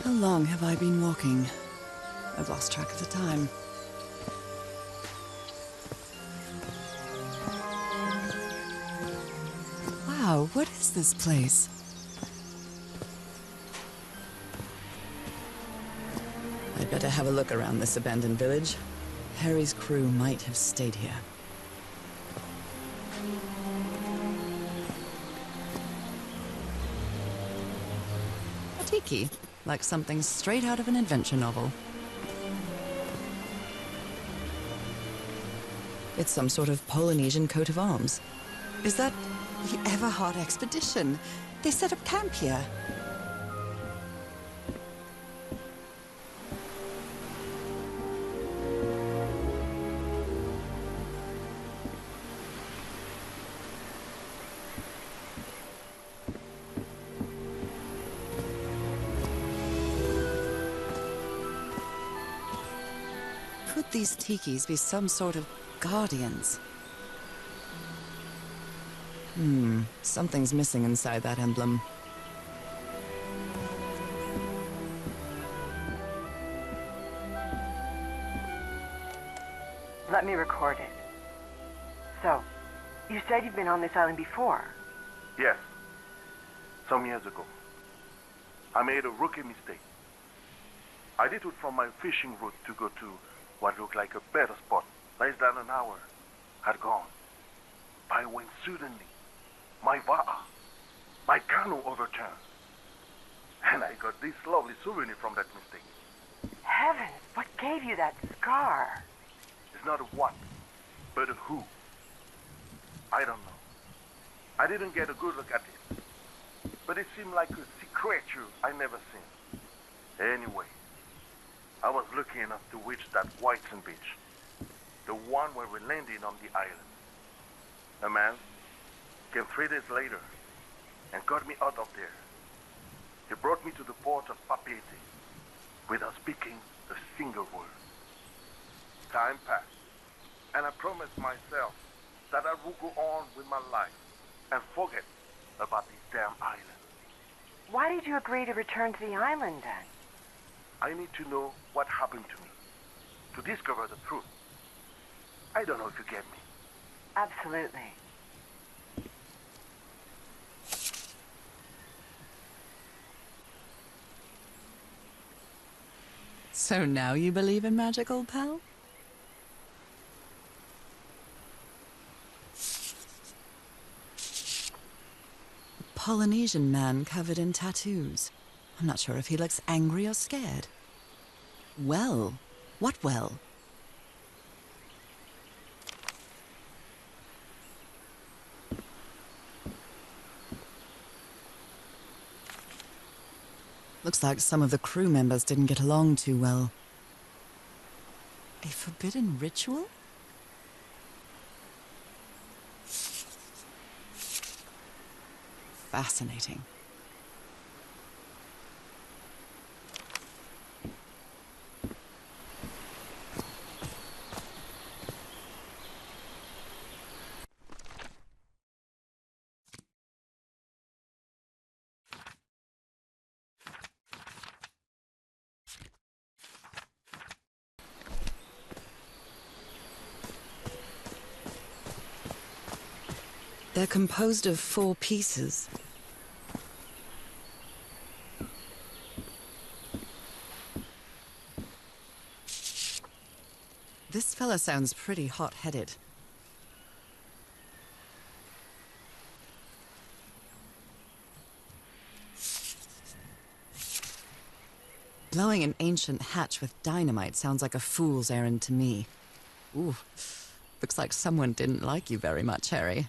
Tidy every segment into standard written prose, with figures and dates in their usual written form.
How long have I been walking? I've lost track of the time. Wow, what is this place? I'd better have a look around this abandoned village. Harry's crew might have stayed here. A tiki, like something straight out of an adventure novel. It's some sort of Polynesian coat of arms. Is that the Everhart expedition? They set up camp here. Could these tikis be some sort of guardians? Something's missing inside that emblem. Let me record it. So, you said you've been on this island before? Yes. Some years ago. I made a rookie mistake. I detoured from my fishing route to go to what looked like a better spot. Less than an hour had gone by when suddenly my va'a, my canoe overturned. And I got this lovely souvenir from that mistake. Heavens, what gave you that scar? It's not a what, but a who. I don't know. I didn't get a good look at it. But it seemed like a sea creature I never seen. Anyway, I was lucky enough to reach that white sand beach. The one where we landed on the island. A man came 3 days later and got me out of there. He brought me to the port of Papeete without speaking a single word. Time passed, and I promised myself that I would go on with my life and forget about this damn island. Why did you agree to return to the island then? I need to know what happened to me, to discover the truth. I don't know if you get me. Absolutely. So now you believe in magic, old pal? A Polynesian man covered in tattoos. I'm not sure if he looks angry or scared. Well? What well? Looks like some of the crew members didn't get along too well. A forbidden ritual? Fascinating. They're composed of 4 pieces. This fella sounds pretty hot-headed. Blowing an ancient hatch with dynamite sounds like a fool's errand to me. Ooh, looks like someone didn't like you very much, Harry.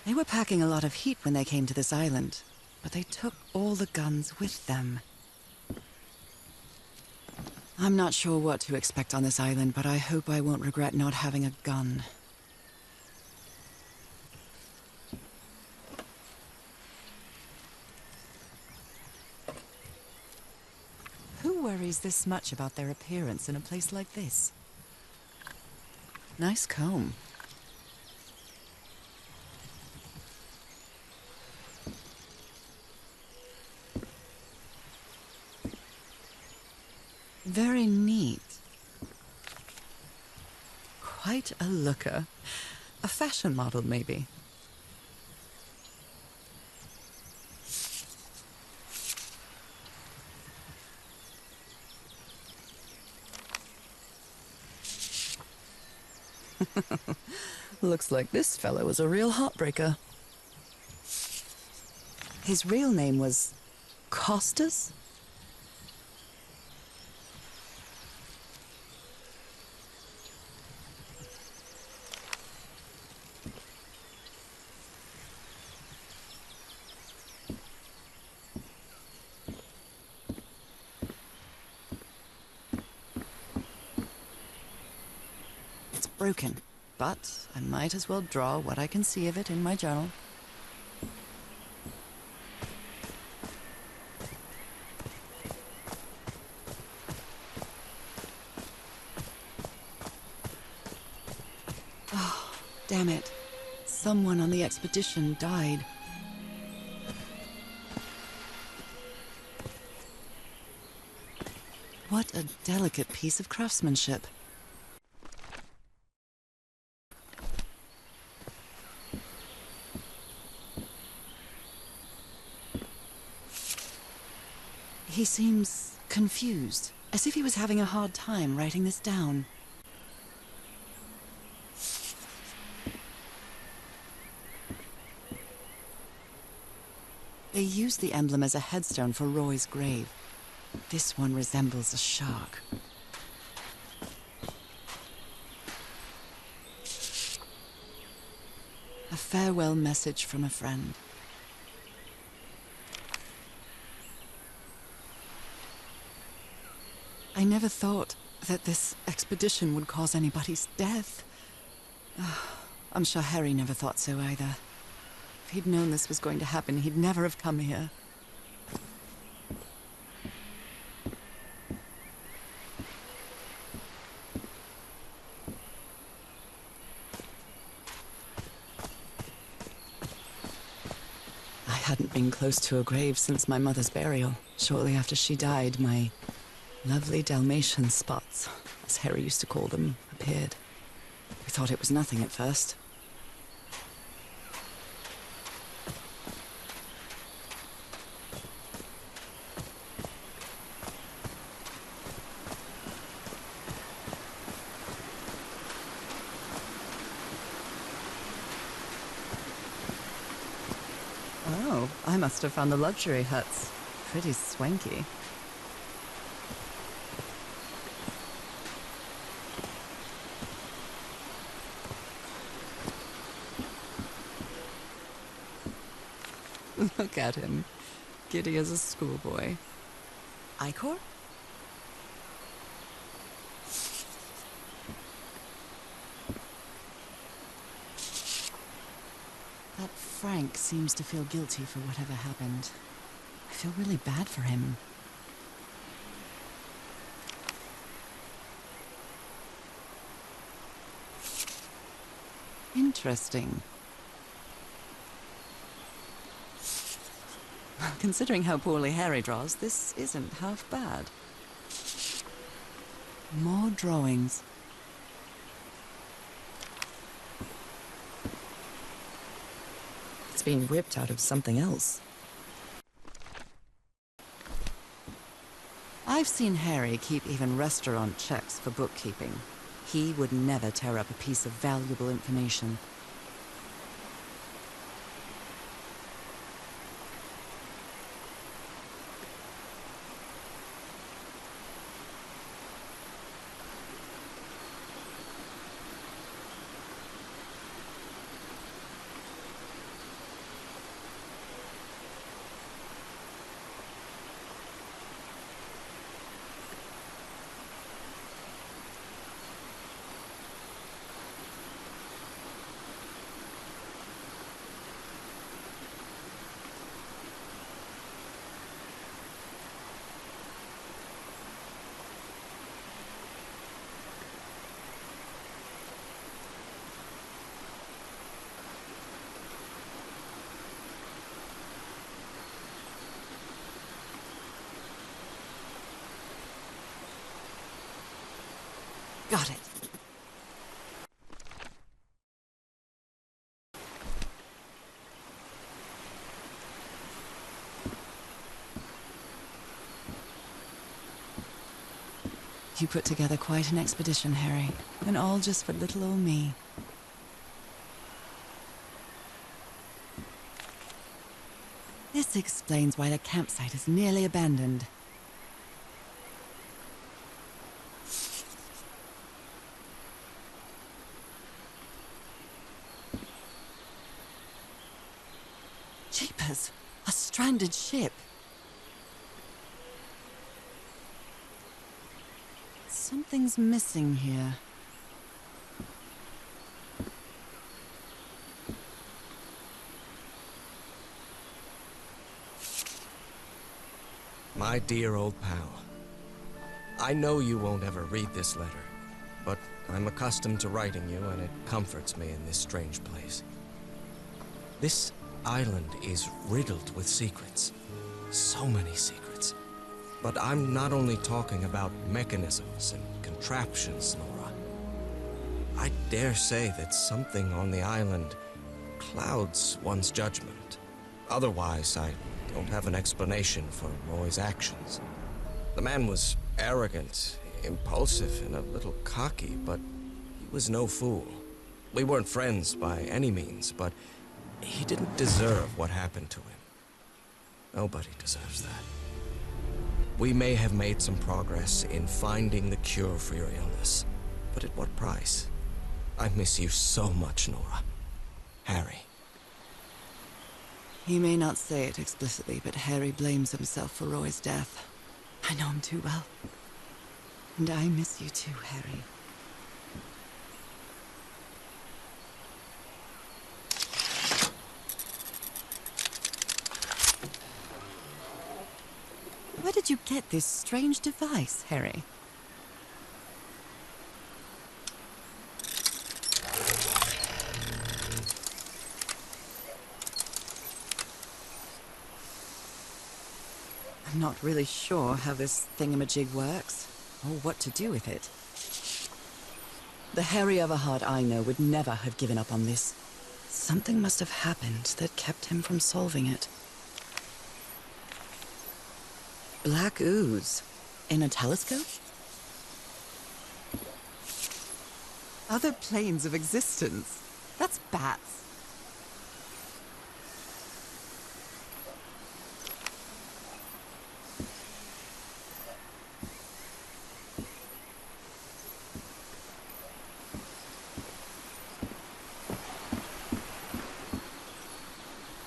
They were packing a lot of heat when they came to this island, but they took all the guns with them. I'm not sure what to expect on this island, but I hope I won't regret not having a gun. Who worries this much about their appearance in a place like this? Nice comb. Very neat. Quite a looker. A fashion model, maybe. Looks like this fellow was a real heartbreaker. His real name was Costas? It's broken, but I might as well draw what I can see of it in my journal. Oh, damn it. Someone on the expedition died. What a delicate piece of craftsmanship. He seems confused, as if he was having a hard time writing this down. They used the emblem as a headstone for Roy's grave. This one resembles a shark. A farewell message from a friend. I never thought that this expedition would cause anybody's death. I'm sure Harry never thought so either. If he'd known this was going to happen, he'd never have come here. I hadn't been close to a grave since my mother's burial. Shortly after she died, my lovely Dalmatian spots, as Harry used to call them, appeared. We thought it was nothing at first. Oh, I must have found the luxury huts. Pretty swanky. Look at him, giddy as a schoolboy. Icor? That Frank seems to feel guilty for whatever happened. I feel really bad for him. Interesting. Considering how poorly Harry draws, this isn't half bad. More drawings. It's been whipped out of something else. I've seen Harry keep even restaurant checks for bookkeeping. He would never tear up a piece of valuable information. Got it. You put together quite an expedition, Harry. And all just for little old me. This explains why the campsite is nearly abandoned. Jeepers! A stranded ship! Something's missing here. My dear old pal, I know you won't ever read this letter, but I'm accustomed to writing you, and it comforts me in this strange place. This island is riddled with secrets. So many secrets. But I'm not only talking about mechanisms and contraptions, Nora. I dare say that something on the island clouds one's judgment. Otherwise, I don't have an explanation for Roy's actions. The man was arrogant, impulsive, and a little cocky, but he was no fool. We weren't friends by any means, but he didn't deserve what happened to him. Nobody deserves that. We may have made some progress in finding the cure for your illness, but at what price? I miss you so much, Nora. Harry. He may not say it explicitly, but Harry blames himself for Roy's death. I know him too well. And I miss you too, Harry. Where did you get this strange device, Harry? I'm not really sure how this thingamajig works, or what to do with it. The Harry Everhart I know would never have given up on this. Something must have happened that kept him from solving it. Black ooze. In a telescope? Other planes of existence. That's bats.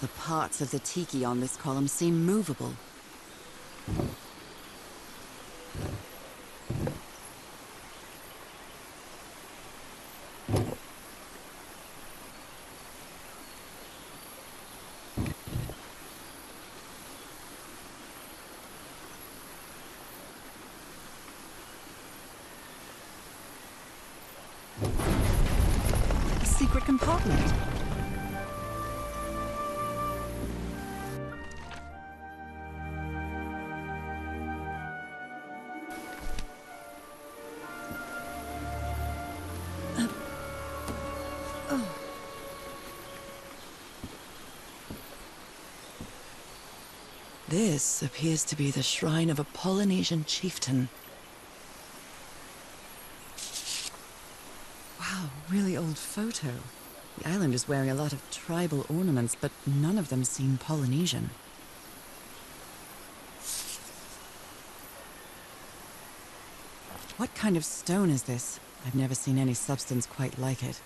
The parts of the tiki on this column seem movable. A secret compartment. This appears to be the shrine of a Polynesian chieftain. Wow, really old photo. The island is wearing a lot of tribal ornaments, but none of them seem Polynesian. What kind of stone is this? I've never seen any substance quite like it.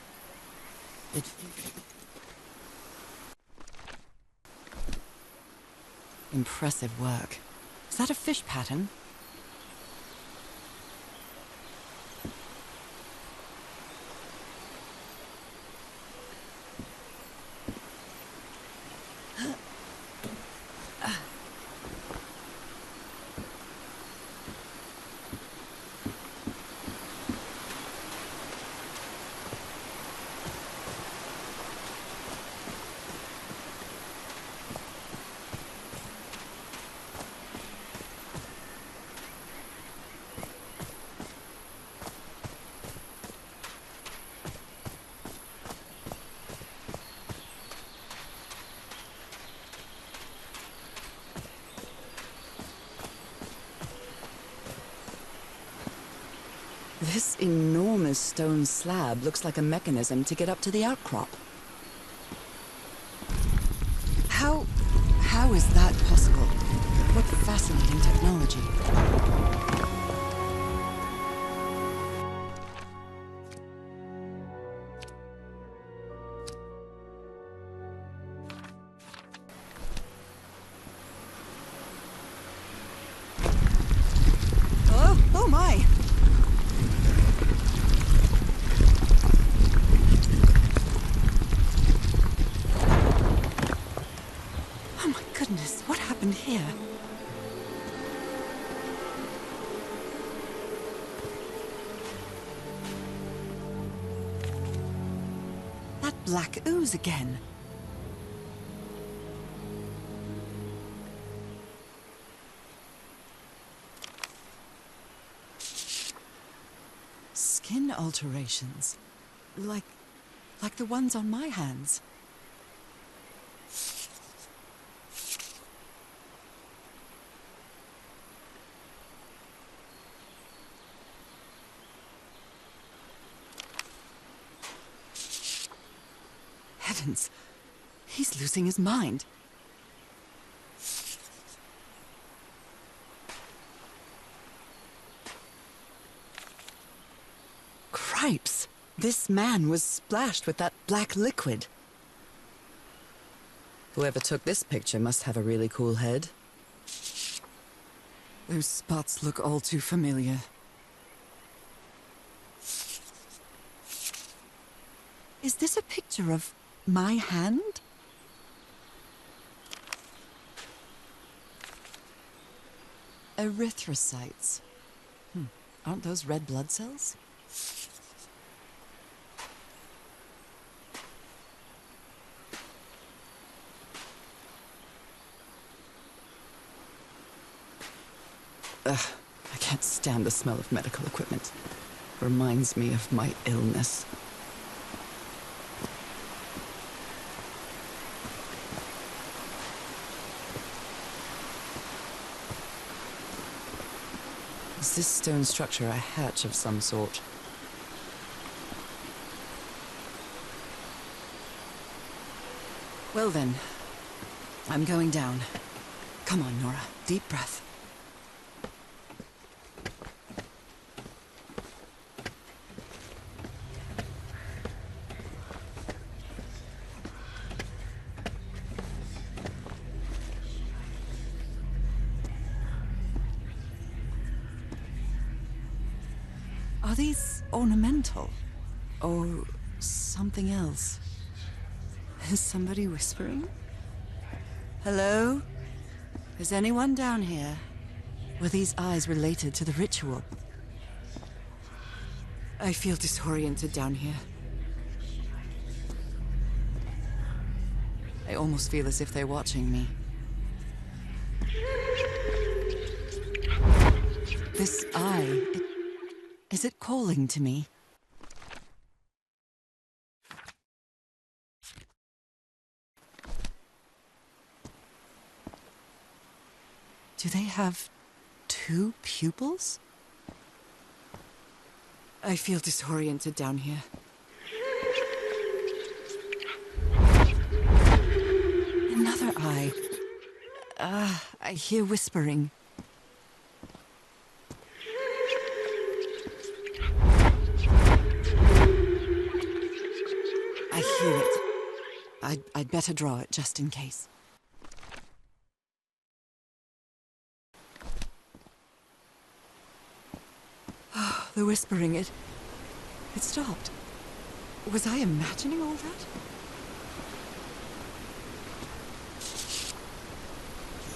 Impressive work. Is that a fish pattern? This enormous stone slab looks like a mechanism to get up to the outcrop. How is that possible? What fascinating technology. Oh my! Oh my goodness, what happened here? That black ooze again. Skin alterations. Like the ones on my hands. Heavens, he's losing his mind. Cripes, this man was splashed with that black liquid. Whoever took this picture must have a really cool head. Those spots look all too familiar. Is this a picture of my hand? Erythrocytes. Aren't those red blood cells? Ugh, I can't stand the smell of medical equipment. Reminds me of my illness. Is this stone structure a hatch of some sort? Well then, I'm going down. Come on, Nora. Deep breath. Are these ornamental? Or something else? Is somebody whispering? Hello? Is anyone down here? Were these eyes related to the ritual? I feel disoriented down here. I almost feel as if they're watching me. This eye, is it calling to me? Do they have 2 pupils? I feel disoriented down here. Another eye. I hear whispering. I hear it. I'd better draw it just in case. The whispering, it stopped. Was I imagining all that?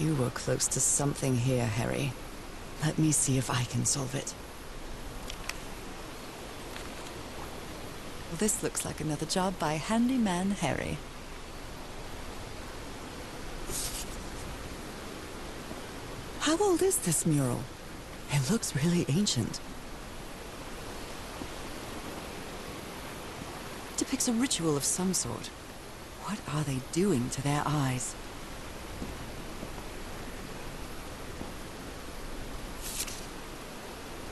You were close to something here, Harry. Let me see if I can solve it. Well, this looks like another job by Handyman Harry. How old is this mural? It looks really ancient. It depicts a ritual of some sort. What are they doing to their eyes?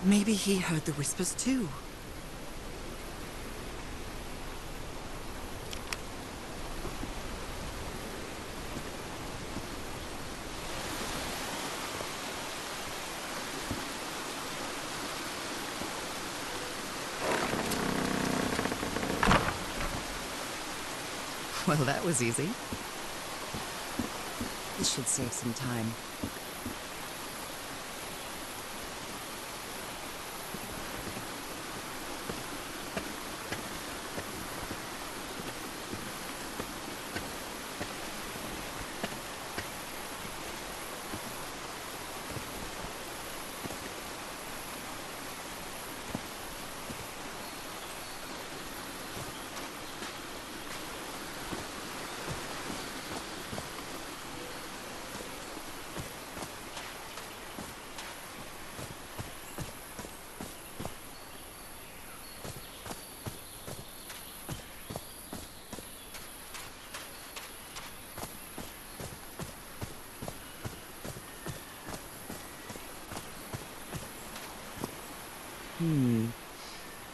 Maybe he heard the whispers too. Well, that was easy. This should save some time.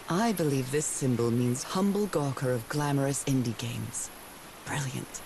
I believe this symbol means humble gawker of glamorous indie games. Brilliant.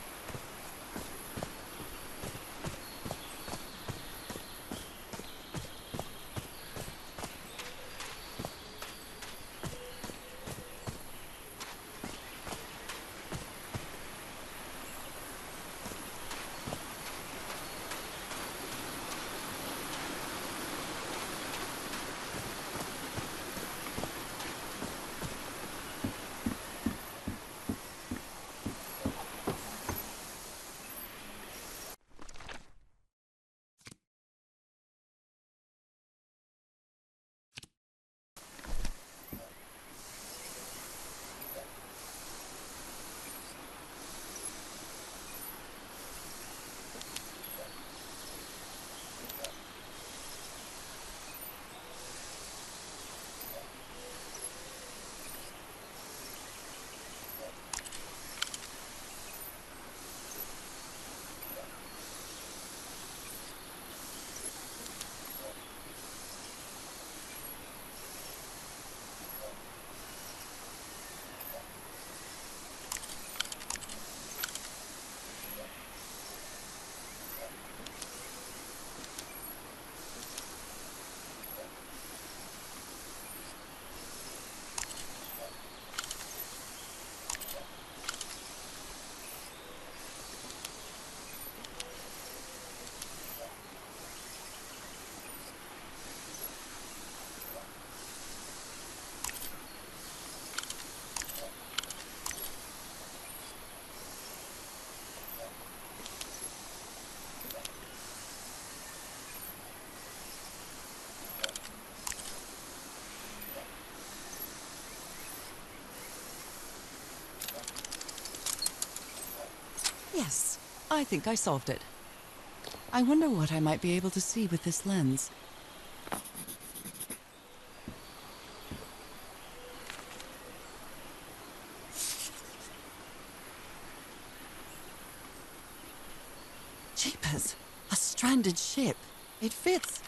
Yes, I think I solved it. I wonder what I might be able to see with this lens. Jeepers! A stranded ship. It fits.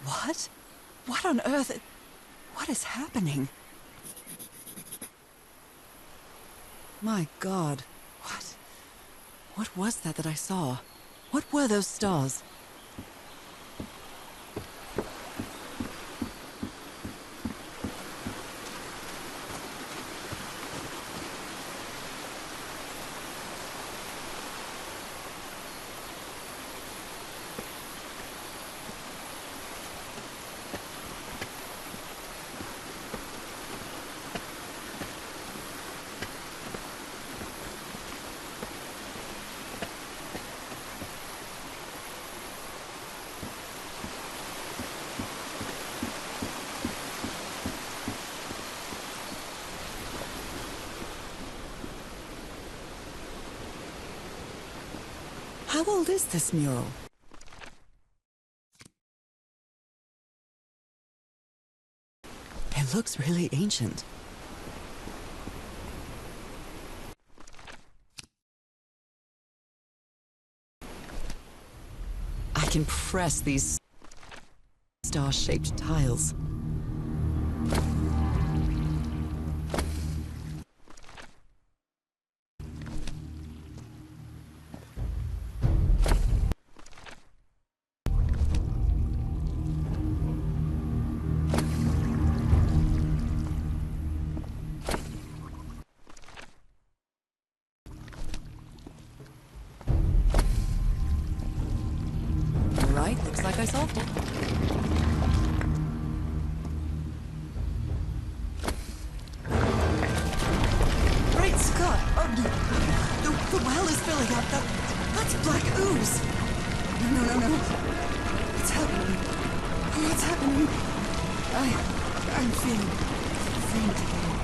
What? What on earth? What is happening? My God. What was that I saw? What were those stars? How old is this mural? It looks really ancient. can press these star-shaped tiles. Right, looks like I solved it. Great Scott! The well is filling up. That's black ooze. No. What's happening? What's happening? I'm feeling faint again.